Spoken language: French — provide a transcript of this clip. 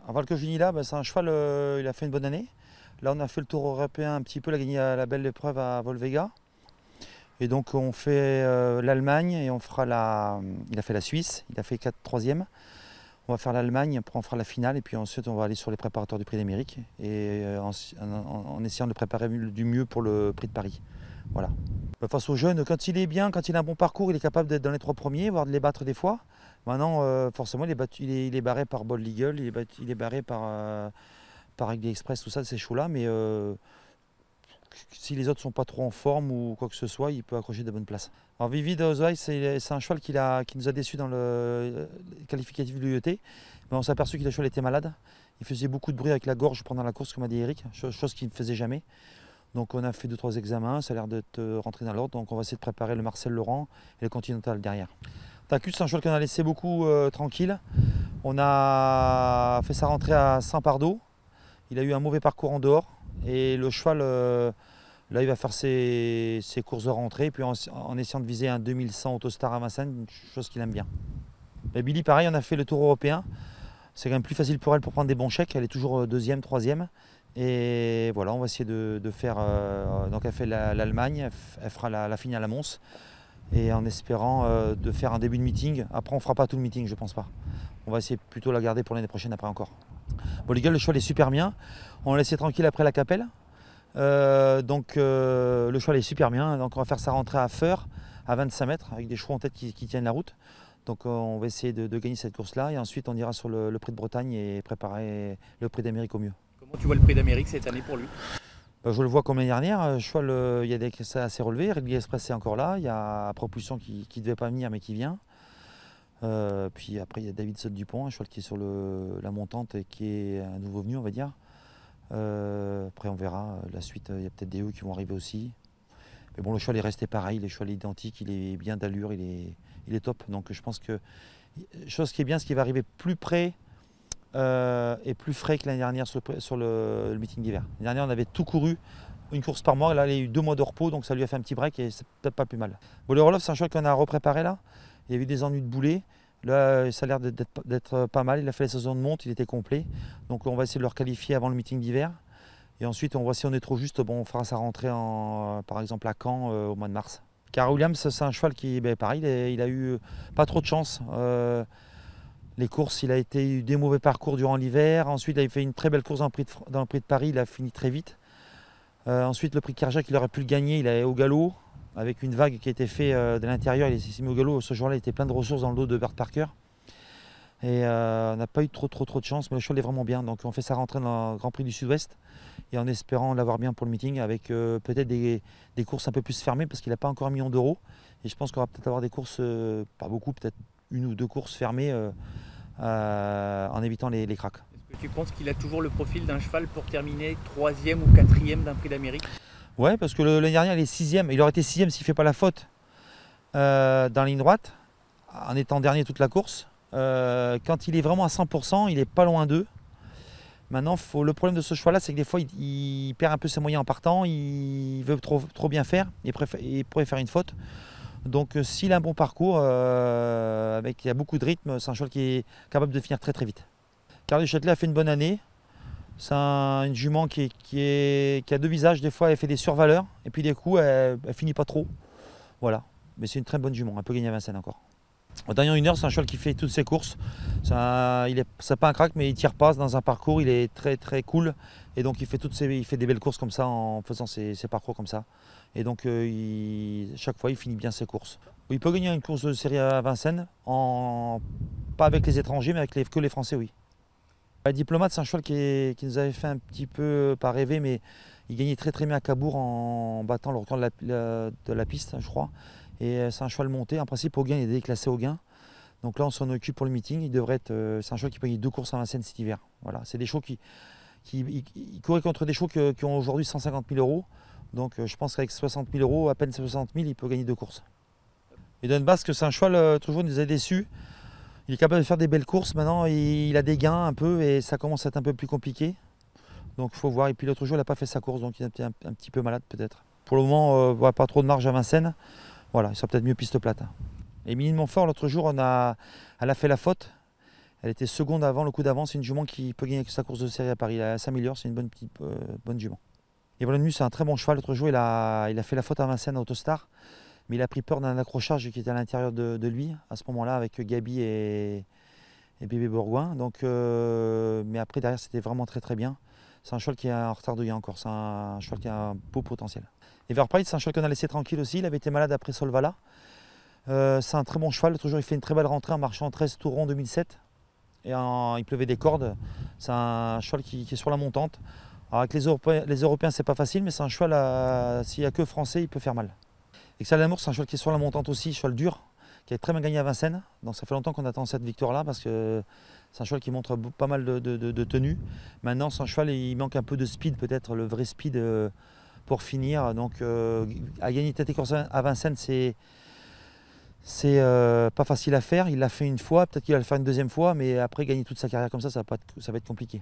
Valcogini là, c'est un cheval, il a fait une bonne année. Là on a fait le tour européen un petit peu, il a gagné la belle épreuve à Volvega. Et donc on fait l'Allemagne et on fera il a fait la Suisse, il a fait 4 troisième. On va faire l'Allemagne, après on fera la finale et puis ensuite on va aller sur les préparateurs du Prix d'Amérique et en essayant de le préparer du mieux pour le Prix de Paris. Voilà. Face aux jeunes, quand il est bien, quand il a un bon parcours, il est capable d'être dans les 3 premiers, voire de les battre des fois. Maintenant, forcément, il est barré par Bold Eagle, il est barré par Eagle Express, tout ça, ces chevaux-là. Mais si les autres ne sont pas trop en forme ou quoi que ce soit, il peut accrocher de bonnes places. Alors Vivid Ozai, c'est un cheval qui nous a déçus dans le qualificatif de l'UET. Mais on s'est aperçu que le cheval était malade. Il faisait beaucoup de bruit avec la gorge pendant la course, comme a dit Eric, chose qu'il ne faisait jamais. Donc on a fait 2-3 examens, ça a l'air d'être rentré dans l'ordre. Donc on va essayer de préparer le Marcel Laurent et le Continental derrière. Tacus, c'est un cheval qu'on a laissé beaucoup tranquille. On a fait sa rentrée à Saint-Pardo. Il a eu un mauvais parcours en dehors. Et le cheval, là, il va faire ses courses de rentrée. Puis en essayant de viser un 2100 Autostar à Vincennes, chose qu'il aime bien. Et Billy, pareil, on a fait le tour européen. C'est quand même plus facile pour elle pour prendre des bons chèques. Elle est toujours deuxième, troisième. Et voilà, on va essayer de faire. Donc elle fait l'Allemagne, elle fera la finale à Mons. Et en espérant de faire un début de meeting. Après, on ne fera pas tout le meeting, je pense pas. On va essayer plutôt de la garder pour l'année prochaine après encore. Bon, les gars, le cheval est super bien. On l'a laissé tranquille après la Capelle. Le cheval est super bien. Donc on va faire sa rentrée à Feur, à 25 mètres, avec des chevaux en tête qui tiennent la route. Donc on va essayer de gagner cette course-là. Et ensuite, on ira sur le Prix de Bretagne et préparer le Prix d'Amérique au mieux. Comment tu vois le Prix d'Amérique cette année pour lui? Je le vois comme l'année dernière. Cheval, il y a des essais assez relevés. Ridley Express c'est encore là. Il y a Propulsion qui ne devait pas venir mais qui vient. Puis après il y a David Sotte-Dupont, un cheval qui est sur la montante et qui est un nouveau venu on va dire. Après on verra la suite, il y a peut-être des hauts qui vont arriver aussi. Mais bon, le cheval est resté pareil, le cheval est identique, il est bien d'allure, il est top. Donc je pense que chose qui est bien, c'est qu'il va arriver plus près et plus frais que l'année dernière sur le meeting d'hiver. L'année dernière, on avait tout couru, une course par mois. Là, il a eu 2 mois de repos, donc ça lui a fait un petit break et c'est peut-être pas plus mal. Bon, le Roloff, c'est un cheval qu'on a repréparé là. Il y a eu des ennuis de boulet. Là, ça a l'air d'être pas mal. Il a fait la saison de monte, il était complet. Donc on va essayer de le requalifier avant le meeting d'hiver. Et ensuite, on voit si on est trop juste. Bon, on fera sa rentrée par exemple à Caen au mois de mars. Car Williams, c'est un cheval qui, pareil, il a eu pas trop de chance. Les courses, il a eu des mauvais parcours durant l'hiver. Ensuite, il a fait une très belle course dans le Prix de Paris. Il a fini très vite. Ensuite, le Prix de Kerjac, il aurait pu le gagner. Il est au galop avec une vague qui a été faite de l'intérieur. Il s'est mis au galop. Ce jour-là, il était plein de ressources dans le dos de Bert Parker. Et on n'a pas eu trop de chance. Mais le cheval est vraiment bien. Donc, on fait sa rentrée dans le Grand Prix du Sud-Ouest. Et en espérant l'avoir bien pour le meeting avec peut-être des courses un peu plus fermées parce qu'il n'a pas encore 1 million d'euros. Et je pense qu'on va peut-être avoir des courses, pas beaucoup, peut-être 1 ou 2 courses fermées en évitant les cracks. Est-ce que tu penses qu'il a toujours le profil d'un cheval pour terminer 3e ou 4e d'un Prix d'Amérique? Ouais, parce que l'année dernière, il est 6e. Il aurait été 6e s'il ne fait pas la faute dans la ligne droite, en étant dernier toute la course. Quand il est vraiment à 100%, il n'est pas loin d'eux. Maintenant, le problème de ce cheval-là, c'est que des fois, il perd un peu ses moyens en partant. Il veut trop bien faire. Il pourrait faire une faute. Donc s'il a un bon parcours, il y a beaucoup de rythme, c'est un cheval qui est capable de finir très vite. Carl du Châtelet a fait une bonne année. C'est une jument qui a 2 visages. Des fois, elle fait des survaleurs. Et puis des coups, elle finit pas trop. Voilà. Mais c'est une très bonne jument. Elle peut gagner à Vincennes encore. Au dernier 1 heure, c'est un cheval qui fait toutes ses courses. C'est pas un crack, mais il tire pas dans un parcours. Il est très cool. Et donc il fait des belles courses comme ça en faisant ses parcours comme ça. Et donc chaque fois il finit bien ses courses. Il peut gagner une course de série à Vincennes, pas avec les étrangers, mais avec que les Français, oui. Le Diplomate, c'est un cheval qui nous avait fait un petit peu pas rêver, mais il gagnait très bien à Cabourg en battant le record de la piste, je crois. Et c'est un cheval monté. En principe, au gain, il est déclassé au gain. Donc là, on s'en occupe pour le meeting. C'est un cheval qui peut gagner 2 courses à Vincennes cet hiver. Voilà, c'est des chevaux qui courent contre des chevaux qui ont aujourd'hui 150 000 euros. Donc je pense qu'avec 60 000 euros, à peine 60 000, il peut gagner 2 courses. Et Don Basque, c'est un cheval toujours nous a déçus. Il est capable de faire des belles courses. Maintenant, il a des gains un peu et ça commence à être un peu plus compliqué. Donc il faut voir. Et puis l'autre jour, il n'a pas fait sa course, donc il est un petit peu malade peut-être. Pour le moment, pas trop de marge à Vincennes. Voilà, il sera peut-être mieux piste plate. Et Émilie de Montfort, l'autre jour, elle a fait la faute. Elle était seconde avant le coup d'avance. C'est une jument qui peut gagner sa course de série à Paris. Elle s'améliore, c'est une bonne jument. Et Volonemu, c'est un très bon cheval. L'autre jour, il a fait la faute à Vincennes à Autostar, mais il a pris peur d'un accrochage qui était à l'intérieur de lui à ce moment-là avec Gabi et Bébé Bourgoin. Donc, mais après, derrière, c'était vraiment très très bien. C'est un cheval qui est en retard de gain encore. C'est un cheval qui a un beau potentiel. Everpride, c'est un cheval qu'on a laissé tranquille aussi. Il avait été malade après Solvala. C'est un très bon cheval. L'autre jour, il fait une très belle rentrée en marchant 13 tours rond 2007. Et il pleuvait des cordes. C'est un cheval qui est sur la montante. Alors avec les Européens, c'est pas facile, mais c'est un cheval, s'il n'y a que français, il peut faire mal. Excel d'Amour, c'est un cheval qui est sur la montante aussi, cheval dur, qui a très bien gagné à Vincennes. Donc ça fait longtemps qu'on attend cette victoire-là parce que c'est un cheval qui montre pas mal de tenue. Maintenant, c'est un cheval, il manque un peu de speed, peut-être le vrai speed pour finir. Donc à gagner tête et course à Vincennes, c'est pas facile à faire. Il l'a fait une fois, peut-être qu'il va le faire une deuxième fois, mais après gagner toute sa carrière comme ça va être compliqué.